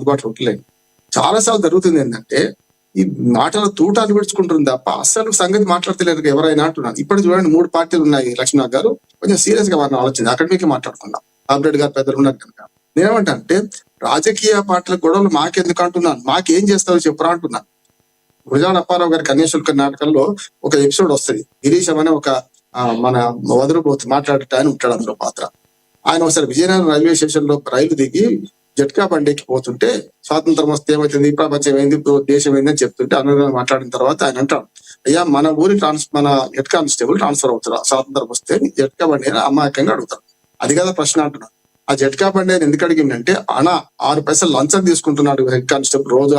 అందుబాటులో ఉండలేదు. చాలాసార్లు జరుగుతుంది ఏంటంటే ఈ మాటల తూటాలు విడుచుకుంటుంది తప్ప అసలు సంగతి మాట్లాడతలేరు ఎవరైనా అంటున్నారు. ఇప్పుడు చూడండి 3 పార్టీలు ఉన్నాయి. లక్ష్మణ్ గారు కొంచెం సీరియస్ గా వారిని ఆలోచించి అకాడమిక్ మాట్లాడుకున్నాం. ఆబ్రెడ్ గారు పెద్దలు ఉన్నారు కనుక నేనేమంటే రాజకీయ పార్టీల గొడవలు మాకెందుకు అంటున్నాను, మాకేం చేస్తారో చెప్పరా అంటున్నాను. గురజాడ అప్పారావు గారి కన్యాశుల్క నాటకంలో ఒక ఎపిసోడ్ వస్తుంది. గిరీశం అనే ఒక మన వదలబోతు మాట్లాడే ఆయన ఉంటాడు అందులో పాత్ర. ఆయన ఒకసారి విజయనగరం రైల్వే స్టేషన్ లో రైలు దిగి జట్కా బండికి పోతుంటే స్వాతంత్రం వస్తే ఏమైతుంది, ప్రపంచం ఏంది, దేశం ఏంది అని చెప్తుంటే అనుగుణంగా మాట్లాడిన తర్వాత ఆయన అంటాడు, అయ్యా మన ఊరి మన హెడ్ కానిస్టేబుల్ ట్రాన్స్ఫర్ అవుతారా స్వాతంత్రం వస్తే జట్కా బండి అని అమాయకంగా అడుగుతాడు. అది కదా ప్రశ్న అంటున్నాడు. ఆ జట్కా బండి అని ఎందుకు అడిగిందంటే 6 పైసలు లంచం తీసుకుంటున్నాడు హెడ్ కానిస్టేబుల్ రోజు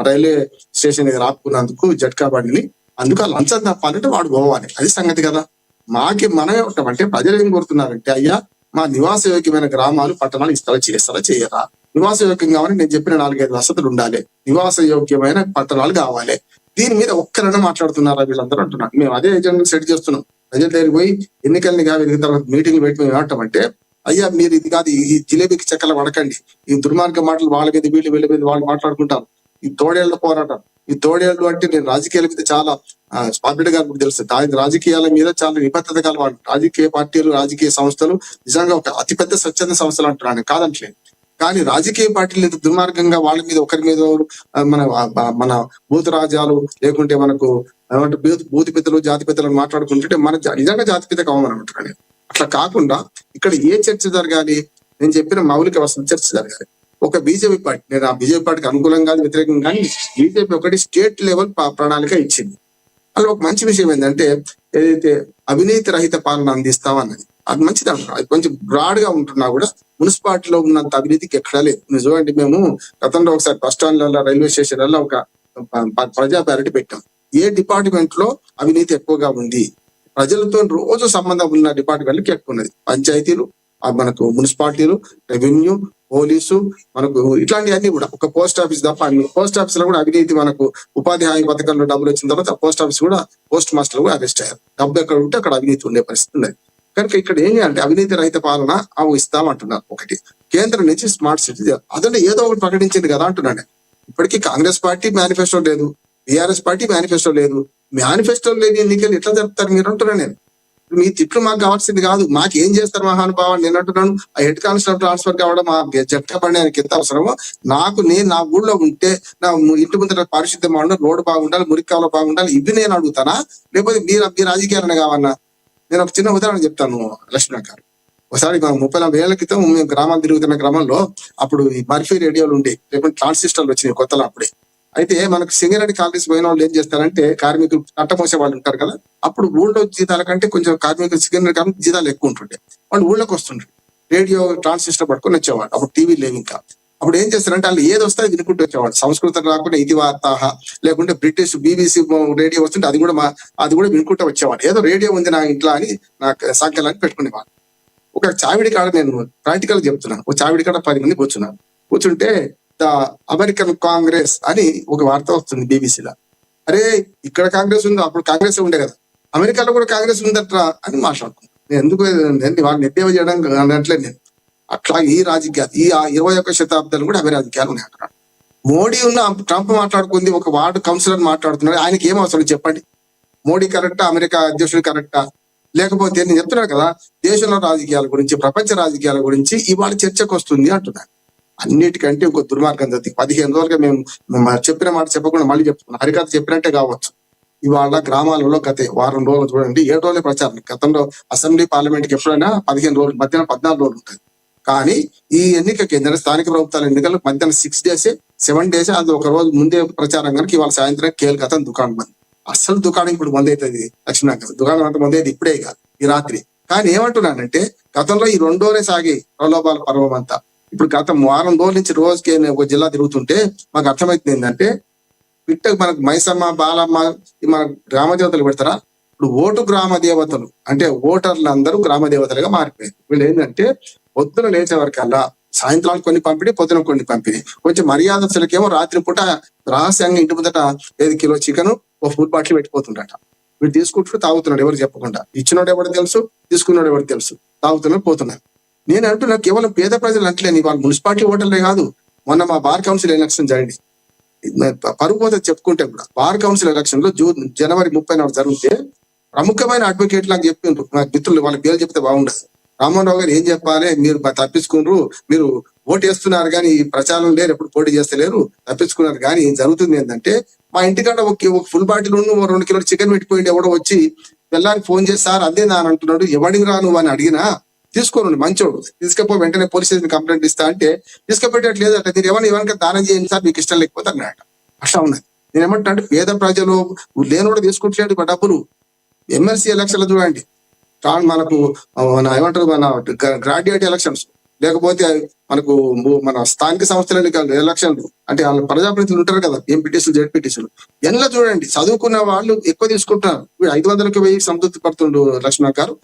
రైల్వే స్టేషన్ దగ్గర ఆపుకున్నందుకు జట్కా బండిని, అందుకు ఆ లంచం తప్పాలంటే వాడు పోవాలి. అది సంగతి కదా. మనం ఏమంటామంటే ప్రజలు ఏం కోరుతున్నారంటే అయ్యా మా నివాస యోగ్యమైన గ్రామాలు పట్టణాలు చేస్తారా చేయరా, నివాస యోగ్యం కావాలి, నేను చెప్పిన 4-5 వసతులు ఉండాలి, నివాస యోగ్యమైన పట్టణాలు కావాలి. దీని మీద ఒక్కరైనా మాట్లాడుతున్నారా వీళ్ళందరూ అంటున్నారు. మేము అదే ఏజెండా సెట్ చేస్తున్నాం. ప్రజల దగ్గరికి పోయి ఎన్నికల్ని కాదు తర్వాత మీటింగ్లు పెట్టి మేము ఏమంటామంటే అయ్యా మీరు ఇది కాదు, ఈ జిలేబీకి చెక్కల పడకండి, ఈ దుర్మార్గ మాటలు వాళ్ళ మీద వీళ్ళ మీద వాళ్ళు మాట్లాడుకుంటారు. ఈ తోడేళ్ల పోరాటం, ఈ తోడేళ్లు అంటే నేను రాజకీయాల మీద చాలా స్పాపిడ్ గారు కూడా తెలుసు, రాజకీయాల మీద చాలా నిబద్ధత కలవాడు. రాజకీయ పార్టీలు రాజకీయ సంస్థలు నిజంగా ఒక అతిపెద్ద స్వచ్ఛంద సంస్థలు అంటున్నాను కాదంటలేదు. కానీ రాజకీయ పార్టీలు ఇంత దుర్మార్గంగా వాళ్ళ మీద ఒకరి మీద మన భూత రాజాలు లేకుంటే మనకు భూతిపితలు జాతిపితలు మాట్లాడుకుంటుంటే మన నిజంగా జాతిపిత కావాలని అంటున్నాను. అట్లా కాకుండా ఇక్కడ ఏ చర్చ జరగాలి, నేను చెప్పిన మౌలిక వసతుల చర్చ జరగాలి. ఒక బీజేపీ పార్టీ, నేను ఆ బీజేపీ పార్టీకి అనుకూలంగా వ్యతిరేకంగా కానీ బీజేపీ ఒకటి స్టేట్ లెవెల్ ప్రణాళిక ఇచ్చింది. అలా ఒక మంచి విషయం ఏంటంటే ఏదైతే అవినీతి రహిత పాలన అందిస్తామన్నది అది మంచిది అంటున్నాం. అది కొంచెం బ్రాడ్ గా ఉంటున్నా కూడా మున్సిపాలిటీలో ఉన్నంత అవినీతికి ఎక్కడా లేదు. నిజమండి, మేము గతంలో ఒకసారి బస్ స్టాండ్లలో రైల్వే స్టేషన్లలో ఒక ప్రజా ప్యారిటీ పెట్టాం. ఏ డిపార్ట్మెంట్ లో అవినీతి ఎక్కువగా ఉంది, ప్రజలతో రోజు సంబంధం ఉన్న డిపార్ట్మెంట్లకి ఎక్కువ ఉన్నది. పంచాయతీలు, మనకు మున్సిపాలిటీలు, రెవెన్యూ, పోలీసు, మనకు ఇట్లాంటివన్నీ కూడా. ఒక పోస్ట్ ఆఫీస్ తప్ప అన్ని పోస్ట్ ఆఫీస్ లో కూడా అవినీతి, మనకు ఉపాధి హామీ పథకంలో డబ్బులు వచ్చిన తర్వాత పోస్ట్ ఆఫీస్ కూడా పోస్ట్ మాస్టర్ కూడా అరెస్ట్ అయ్యారు. డబ్బు ఎక్కడ ఉంటే అక్కడ అవినీతి ఉండే పరిస్థితి ఉన్నది. కనుక ఇక్కడ ఏం చేయాలంటే అవినీతి రహిత పాలన ఇస్తామంటున్నారు. ఒకటి కేంద్రం నుంచి స్మార్ట్ సిటీ అదంటే ఏదో ఒకటి ప్రకటించింది కదా అంటున్నాను. ఇప్పటికీ కాంగ్రెస్ పార్టీ మేనిఫెస్టో లేదు, బీఆర్ఎస్ పార్టీ మేనిఫెస్టో లేదు. మేనిఫెస్టో లేని ఎన్నికలు ఎట్లా జరుపుతారు మీరు అంటున్నాను. నేను మీ తిట్లు మాకు కావాల్సింది కాదు, మాకు ఏం చేస్తారు మహానుభావాన్ని నేను అంటున్నాను. ఆ హెడ్ కానిస్టేబుల్ ట్రాన్స్ఫర్ కావడం ఆ జట్కా బండి ఆయనకి ఎంత అవసరమో నేను నా ఊళ్ళో ఉంటే నా ఇంటి ముందర పారిశుద్ధ్యం బాగుండాలి, రోడ్డు బాగుండాలి, మురికాలో బాగుండాలి, ఇవి నేను అడుగుతానా? లేకపోతే మీ రాజకీయాలనే కావన్నా? నేను ఒక చిన్న ఉదాహరణ చెప్తాను లక్ష్మణ్ గారు. ఒకసారి 30-40 ఏళ్ల క్రితం మేము గ్రామాలు తిరుగుతున్న క్రమంలో అప్పుడు ఈ బర్ఫీ రేడియోలు ఉండే, లేకుంటే ట్రాన్సిస్టర్లు వచ్చినాయి కొత్తలో అప్పుడే. అయితే మనకు సింగరేణి కాలనీస్ పోయిన వాళ్ళు ఏం చేస్తారంటే కార్మికులు కట్టమోసే వాళ్ళు ఉంటారు కదా, అప్పుడు ఊళ్ళో జీతాల కంటే కొంచెం కార్మికులు సింగరేణి కార్మికులు జీతాలు ఎక్కువ ఉంటుండే. వాళ్ళు ఊళ్ళోకి వస్తుండ్రు, రేడియో ట్రాన్సిస్టర్ పట్టుకొని వచ్చేవాడు. అప్పుడు టీవీ లేవు ఇంకా. అప్పుడు ఏం చేస్తారంటే వాళ్ళు ఏది వస్తే వినుకుంటూ వచ్చేవాడు. సంస్కృతం రాకుండా ఇది వార్తాహ, లేకుంటే బ్రిటిష్ BBC రేడియో వస్తుంటే అది కూడా వినుకుంటూ వచ్చేవాడు. ఏదో రేడియో ఉంది నా ఇంట్లో అని నాకు సంఖ్యలని పెట్టుకునేవాడు. ఒక చావిడి కాడ, నేను ప్రాక్టికల్ చెప్తున్నాను, ఒక చావిడి కాడ 10 మంది కూర్చుంటే ద అమెరికన్ కాంగ్రెస్ అని ఒక వార్త వస్తుంది బీబీసీలో. అరే ఇక్కడ కాంగ్రెస్ ఉంది, అప్పుడు కాంగ్రెస్ ఉండే కదా, అమెరికాలో కూడా కాంగ్రెస్ ఉందట్రా అని మాట్లాడుకున్నాను. నేను ఎందుకు వాళ్ళని ఎద్దేవా చేయడం అనట్లేదు నేను. అట్లా ఈ రాజకీయాలు ఈ 21వ శతాబ్దాలు కూడా అవే రాజకీయాలు ఉన్నాయి అంటున్నాడు. మోడీ ట్రంప్ మాట్లాడుకుంది, ఒక వార్డు కౌన్సిలర్ మాట్లాడుతున్నాడు. ఆయనకి ఏం అవసరం చెప్పండి? మోడీ కరెక్టా, అమెరికా అధ్యక్షుడు కరెక్టా? లేకపోతే నేను చెప్తున్నాను కదా, దేశంలో రాజకీయాల గురించి, ప్రపంచ రాజకీయాల గురించి ఇవాళ చర్చకు వస్తుంది అంటున్నాను. అన్నిటికంటే ఇంకో దుర్మార్గం జరిగింది. 15 రోజులుగా మేము చెప్పిన మాట చెప్పకుండా మళ్ళీ చెప్తున్నాం. హరికథ చెప్పినట్టే కావచ్చు. ఇవాళ గ్రామాలలో గత వారం రోజులు చూడండి, 7 రోజులే ప్రచారం. గతంలో అసెంబ్లీ పార్లమెంట్కి ఎప్పుడైనా 15 రోజులు, మధ్యాహ్నం 14 రోజులు ఉంటుంది. కానీ ఈ ఎన్నికకి ఏంటంటే స్థానిక ప్రభుత్వాల ఎన్నికలు మధ్యాహ్నం 6 డేసే 7 డేసే, అది ఒక రోజు ముందే ప్రచారం కనుక ఇవాళ సాయంత్రం కేల్కతం దుకాణం బంద్. అసలు దుకాణం ఇప్పుడు బంద్ అవుతుంది లక్ష్మణ్ గారు, దుకాణం అంత బంద్ అయితే ఇప్పుడే కాదు, ఈ రాత్రి. కానీ ఏమంటున్నానంటే గతంలో ఈ 2 రోజులే సాగి ప్రలోభాల పర్వం అంతా. ఇప్పుడు గత వారం రోజుల నుంచి రోజుకి ఒక జిల్లా తిరుగుతుంటే మాకు అర్థమవుతుంది ఏంటంటే మనకు మైసమ్మ, బాలమ్మ మన గ్రామ దేవతలు పెడతారా? ఇప్పుడు ఓటు గ్రామ దేవతలు అంటే ఓటర్లు అందరూ గ్రామ దేవతలుగా మారిపోయారు. వీళ్ళు ఏంటంటే పొద్దున లేచే వరకల్లా సాయంత్రాలు కొన్ని పంపిణీ, పొద్దున కొన్ని పంపిణీ, కొంచెం మర్యాదస్తులకేమో రాత్రి పూట రహస్యంగా ఇంటి ముందట 5 కిలో చికెన్, ఒక ఫుల్ బాటిల్ పెట్టిపోతుండట. వీడు తీసుకుంటూ తాగుతున్నాడు, ఎవరు చెప్పకుండా. ఇచ్చినోడు ఎవరు తెలుసు, తీసుకున్నాడు ఎవరు తెలుసు. తాగుతున్నారు, పోతున్నారు. నేను అంటున్నా కేవలం పేద ప్రజలు అంటలేని, వాళ్ళు మున్సిపాలిటీ ఓటర్లే కాదు, మొన్న మా బార్ కౌన్సిల్ ఎలక్షన్ జరిగింది, పరుగు పోతే చెప్పుకుంటే కూడా బార్ కౌన్సిల్ ఎలక్షన్ లో జనవరి 30 జరిగితే ప్రముఖమైన అడ్వకేట్ లాగా చెప్పిండ్రు నా మిత్రులు, వాళ్ళ పేరు చెప్తే బాగుండదు. రామ్మోహన్ రావు గారు ఏం చెప్పాలి, మీరు తప్పించుకున్నారు, మీరు ఓటు వేస్తున్నారు కానీ ప్రచారం లేరు, ఎప్పుడు పోటీ చేస్తలేరు, తప్పించుకున్నారు. కానీ జరుగుతుంది ఏంటంటే మా ఇంటికాడ ఒక ఫుల్ బాటిల్ 2 కిలోలు చికెన్ పెట్టిపోయింది, ఎవడో వచ్చి పిల్లానికి ఫోన్ చేసి సార్ అదేనా అని అంటున్నాడు. ఎవడికి రా నువ్వు అని అడిగినా తీసుకోండి, మంచోడు, తీసుకపోయి వెంటనే పోలీస్ స్టేషన్ కంప్లైంట్ ఇస్తా అంటే తీసుకుపెట్టట్లేదు. అంటే మీరు ఎవరికి దానం చేయండి సార్, మీకు ఇష్టం లేకపోతే అన్నాడు. అట్లా ఉన్నది. నేను ఏమంటా అంటే పేద ప్రజలు లేని కూడా తీసుకుంటలేడు డబ్బులు. ఎమ్మెల్సీ ఎలక్షన్లు చూడండి, మనకు ఏమంటారు మన గ్రాడ్యుయేట్ ఎలక్షన్స్, లేకపోతే మనకు మన స్థానిక సంస్థల ఎలక్షన్లు, అంటే వాళ్ళ ప్రజాప్రతినిధులు ఉంటారు కదా, ఎంపీటీసీలు జెడ్పీటీసీలు, ఎన్నో చూడండి చదువుకున్న వాళ్ళు ఎక్కువ తీసుకుంటున్నారు. 500కి 1000 సంతృప్తి పడుతుండు లక్ష్మణ గారు.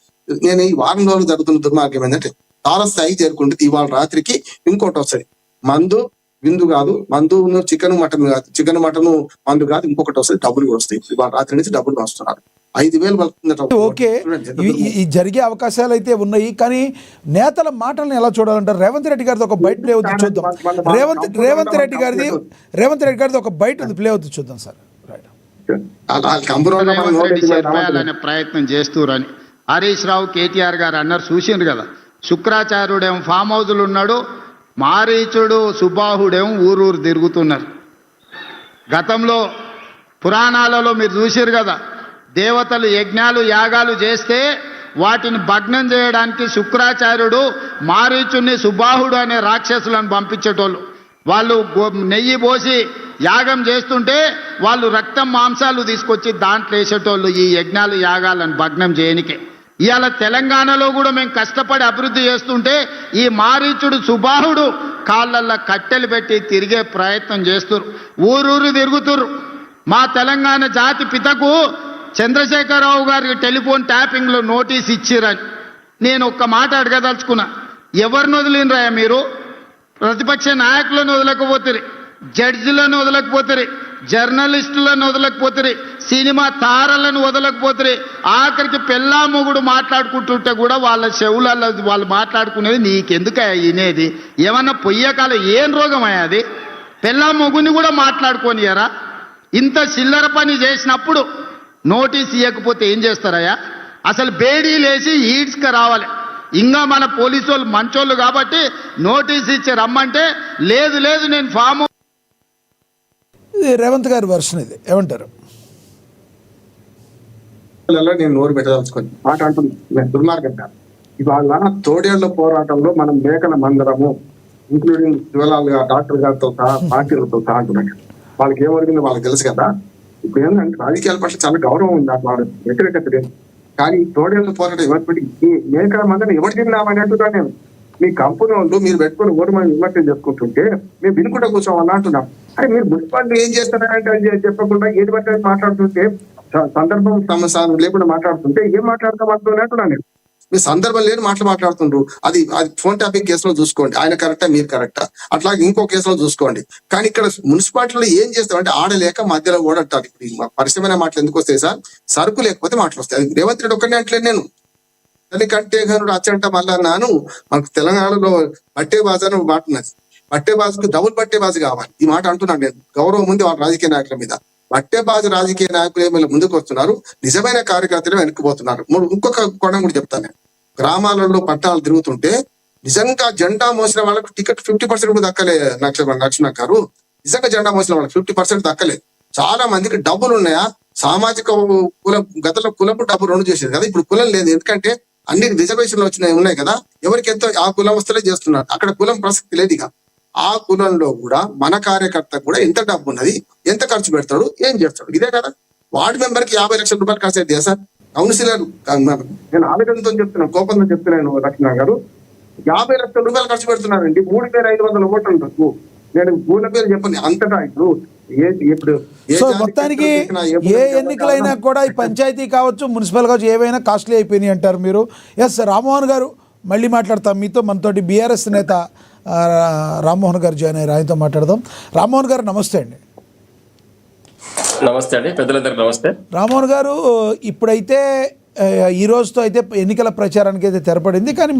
నేను ఈ వారం రోజులు జరుగుతున్న దుర్మార్గం ఏంటంటే చాలా స్థాయికి చేరుకుంటుంది. ఇవాళ రాత్రికి ఇంకోటి వస్తుంది, మందు విందు కాదు, మందు చికెన్ మటన్ కాదు, చికెన్ మటన్ మందు కాదు, ఇంకొకటి వస్తుంది, డబ్బులు వస్తాయి. ఇవాళ రాత్రి నుంచి డబ్బులు వస్తున్నారు, 5000 పలుకుతుందట. ఓకే, ఈ జరిగే అవకాశాలు అయితే ఉన్నాయి. కానీ నేతల మాటలను ఎలా చూడాలంటారు? రేవంత్ రెడ్డి గారిది ఒక బయట ప్లే అవుతుంది చూద్దాం. రేవంత్ రెడ్డి గారిది ఒక బయట ఉంది, ప్లే అవుతుంది చూద్దాం సార్. ప్రయత్నం చేస్తురని హరీష్ రావు కేటీఆర్ గారు అన్నారు, చూసిండ్రు కదా. శుక్రాచార్యుడేమో ఫామ్ హౌస్లు ఉన్నాడు, మారీచుడు సుబాహుడేమో ఊరూరు తిరుగుతున్నారు. గతంలో పురాణాలలో మీరు చూసిరు కదా, దేవతలు యజ్ఞాలు యాగాలు చేస్తే వాటిని భగ్నం చేయడానికి శుక్రాచార్యుడు మారీచుని సుబాహుడు అనే రాక్షసులను పంపించేటోళ్ళు. వాళ్ళు నెయ్యి పోసి యాగం చేస్తుంటే వాళ్ళు రక్తం మాంసాలు తీసుకొచ్చి దాంట్లో వేసేటోళ్ళు ఈ యజ్ఞాలు యాగాలను భగ్నం చేయనికే. ఇవాళ తెలంగాణలో కూడా మేము కష్టపడి అభివృద్ధి చేస్తుంటే ఈ మారీచుడు సుబాహుడు కాళ్ళల్లో కట్టెలు పెట్టి తిరిగే ప్రయత్నం చేస్తురు, ఊరూరు తిరుగుతురు. మా తెలంగాణ జాతి పితకు చంద్రశేఖరరావు గారికి టెలిఫోన్ ట్యాపింగ్లో నోటీస్ ఇచ్చిరని నేను ఒక్క మాట అడగదలుచుకున్నా. ఎవరిని వదిలినరా మీరు? ప్రతిపక్ష నాయకులను వదలకపోతుంది, జడ్జిలను వదలకపోతుంది, జర్నలిస్టులను వదలకపోతుంది, సినిమా తారలను వదలకపోతుంది, ఆఖరికి పెళ్ళా మొగుడు మాట్లాడుకుంటుంటే కూడా వాళ్ళ చెవులలో వాళ్ళు మాట్లాడుకునేది నీకెందుకు వినేది? ఏమన్నా పొయ్యకాల ఏం రోగం అది? పెళ్ళా మొగుని కూడా మాట్లాడుకోనియరా? ఇంత చిల్లర పని చేసినప్పుడు నోటీస్ ఇవ్వకపోతే ఏం చేస్తారయ్యా? అసలు బేడీలేసి ఈడ్స్కి రావాలి. ఇంకా మన పోలీసు వాళ్ళు మంచోళ్ళు కాబట్టి నోటీస్ ఇచ్చి రమ్మంటే లేదు లేదు నేను ఫామ్. రేవంత్ గారి వర్షన్ ఇది, ఏమంటారు? నేను నోరు పెట్టదలుచుకొని మాట అంటున్నాను, దుర్మార్గం కాదు. ఇవాళ తోడేళ్ల పోరాటంలో మనం మేకల మందరము, ఇంక్లూడింగ్ శివలాల్ గారు, డాక్టర్ గారితో సహా, పార్టీలతో సహా అంటున్నాడు. వాళ్ళకి ఏమరిగిందో వాళ్ళకి తెలుసు కదా. ఇప్పుడు ఏంటంటే రాజకీయాల పట్ల చాలా గౌరవం ఉంది, నాకు వాళ్ళ వ్యతిరేకత లేదు. కానీ తోడేళ్ల పోరాటం ఎవరి ఈ మేకల మందరం ఎవరు తిన్నామని అంటున్నా నేను. మీ కంపెనీ వాళ్ళు మీరు పెట్టుకుని ఓటు మనం విమర్శలు చేసుకుంటుంటే మేము వినుకుంటా కూర్చోమని అంటున్నాం. అని మీరు మున్సిపాలిటీ ఏం చేస్తారంటే చెప్పకుండా ఏది బట్టి మాట్లాడుతుంటే, సందర్భం సమస్య లేకుండా మాట్లాడుతుంటే ఏం మాట్లాడతామంటున్నా అంటున్నా నేను. మీ సందర్భం లేని మాట్లాడుతుండ్రు. అది ఫోన్ టాపిక్ కేసులో చూసుకోండి, ఆయన కరెక్టా మీరు కరెక్టా, అట్లాగే ఇంకో కేసులో చూసుకోండి. కానీ ఇక్కడ మున్సిపాలిటీలో ఏం చేస్తామంటే ఆడలేక మధ్యలో ఓడట్టాలి. పరిశ్రమైన మాటలు ఎందుకు వస్తాయి సార్? సరుకు లేకపోతే మాటలు వస్తాయి. అది రేవంత్ రెడ్డి ఒక్కనే అంటలేదు నేను. కంటే గనుడు అచ్చంట మళ్ళా నాను మనకు తెలంగాణలో బట్టే బాజు అని మాట ఉన్నది. బట్టే బాజుకు డబుల్ బట్టే బాజు కావాలి. ఈ మాట అంటున్నాను నేను. గౌరవం ఉంది వాళ్ళ రాజకీయ నాయకుల మీద. బట్టే బాజు రాజకీయ నాయకులు ఏమైనా ముందుకు వస్తున్నారు, నిజమైన కార్యకర్తలు వెనక్కిపోతున్నారు. ఇంకొక కోణం కూడా చెప్తాను నేను. గ్రామాలలో పట్టాలు తిరుగుతుంటే నిజంగా జెండా మోసిన వాళ్ళకు టికెట్ 50% కూడా దక్కలే. లక్ష్మణ గారు, నిజంగా జెండా మోసిన వాళ్ళకి 50% దక్కలేదు. చాలా మందికి డబ్బులు ఉన్నాయా? సామాజిక కులం, గతంలో కులపు డబ్బు 2 చేసేది కదా, ఇప్పుడు కులం లేదు. ఎందుకంటే అన్ని రిజర్వేషన్లు ఉన్నాయి కదా, ఎవరికి ఎంతో ఆ కులం వస్తలే చేస్తున్నారు. అక్కడ కులం ప్రసక్తి లేదు. ఇక ఆ కులంలో కూడా మన కార్యకర్త కూడా ఎంత డబ్బు ఉన్నది, ఎంత ఖర్చు పెడతాడు, ఏం చేస్తాడు, ఇదే కదా. వార్డు మెంబర్ కి 50 లక్షల రూపాయలు ఖర్చు అయితే సార్. కౌన్సిలర్, నేను ఆలోచనతో చెప్తున్నాను, కోపంతో చెప్తున్నాను లక్ష్మణ గారు, 50 లక్షల రూపాయలు ఖర్చు పెడుతున్నారండి. 3500 ఓట్లు. నేను ఊళ్ళ పేరు చెప్పండి అంతటా. ఇప్పుడు సో మొత్తానికి ఏ ఎన్నికలైనా కూడా ఈ పంచాయతీ కావచ్చు, మున్సిపల్ కావచ్చు, ఏవైనా కాస్ట్లీ అయిపోయినాయి అంటారు మీరు. ఎస్, రామ్మోహన్ గారు మళ్ళీ మాట్లాడతాం మీతో. మనతోటి బీఆర్ఎస్ నేత రామ్మోహన్ గారు జాయిన్ అయ్యారు, ఆయనతో మాట్లాడదాం. రామ్మోహన్ గారు నమస్తే అండి. నమస్తే అండి, పెద్దలందరికీ నమస్తే. రామ్మోహన్ గారు, ఇప్పుడైతే ఈ రోజుతో అయితే ఎన్నికల ప్రచారానికి అయితే తెరపడింది. కానీ